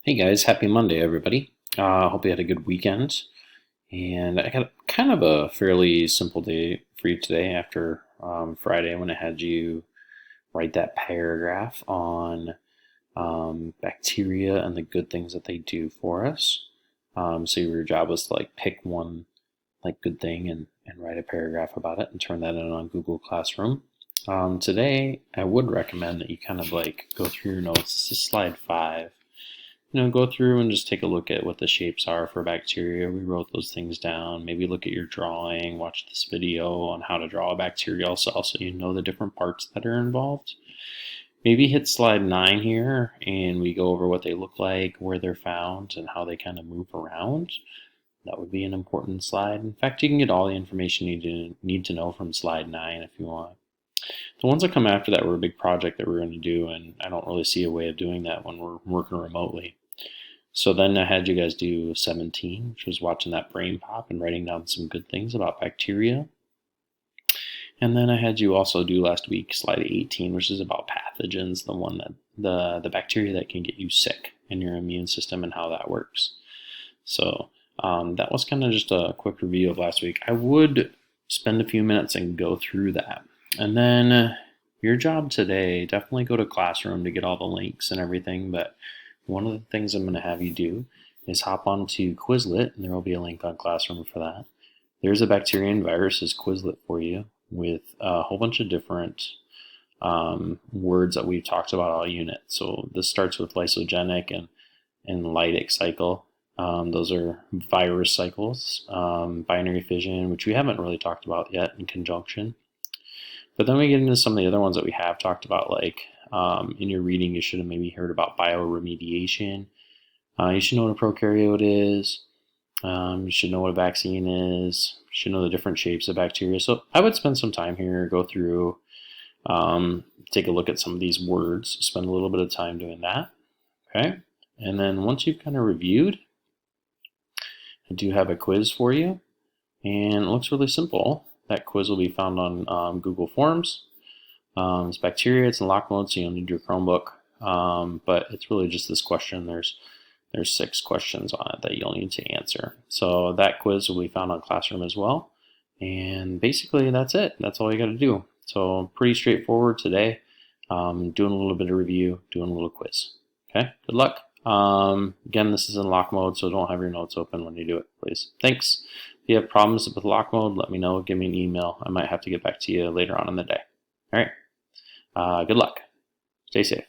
Hey guys, happy Monday, everybody. Hope you had a good weekend. And I got kind of a fairly simple day for you today after Friday when I had you write that paragraph on bacteria and the good things that they do for us. So your job was to pick one good thing and write a paragraph about it and turn that in on Google Classroom. Today, I would recommend that you kind of go through your notes. This is slide 5. Go through and just take a look at what the shapes are for bacteria. We wrote those things down. Maybe look at your drawing, watch this video on how to draw a bacterial cell so you know the different parts that are involved. Maybe hit slide 9 here and we go over what they look like, where they're found, and how they kind of move around. That would be an important slide. In fact, you can get all the information you need to know from slide 9 if you want. The ones that come after that were a big project that we're going to do, and I don't really see a way of doing that when we're working remotely. So then I had you guys do 17, which was watching that brain pop and writing down some good things about bacteria. And then I had you also do last week slide 18, which is about pathogens, the one that the bacteria that can get you sick in your immune system and how that works. So that was kind of just a quick review of last week. I would spend a few minutes and go through that. And then your job today, definitely go to Classroom to get all the links and everything, but one of the things I'm going to have you do is hop onto Quizlet, and there will be a link on Classroom for that. There's a bacteria and viruses Quizlet for you with a whole bunch of different words that we've talked about all unit. So this starts with lysogenic and lytic cycle. Those are virus cycles, binary fission, which we haven't really talked about yet in conjunction. But then we get into some of the other ones that we have talked about, in your reading, you should have maybe heard about bioremediation. You should know what a prokaryote is. You should know what a vaccine is. You should know the different shapes of bacteria. So I would spend some time here, go through, take a look at some of these words, spend a little bit of time doing that. Okay. And then once you've kind of reviewed, I do have a quiz for you. And it looks really simple. That quiz will be found on Google Forms. It's bacteria. It's in lock mode, so you'll need your Chromebook. But it's really just this question. There's 6 questions on it that you'll need to answer. So that quiz will be found on Classroom as well. And basically that's it. That's all you got to do. So pretty straightforward today. Doing a little bit of review, doing a little quiz. Okay, good luck. Again, this is in lock mode, so don't have your notes open when you do it, please. Thanks. If you have problems with lock mode, let me know. Give me an email. I might have to get back to you later on in the day. All right. Good luck. Stay safe.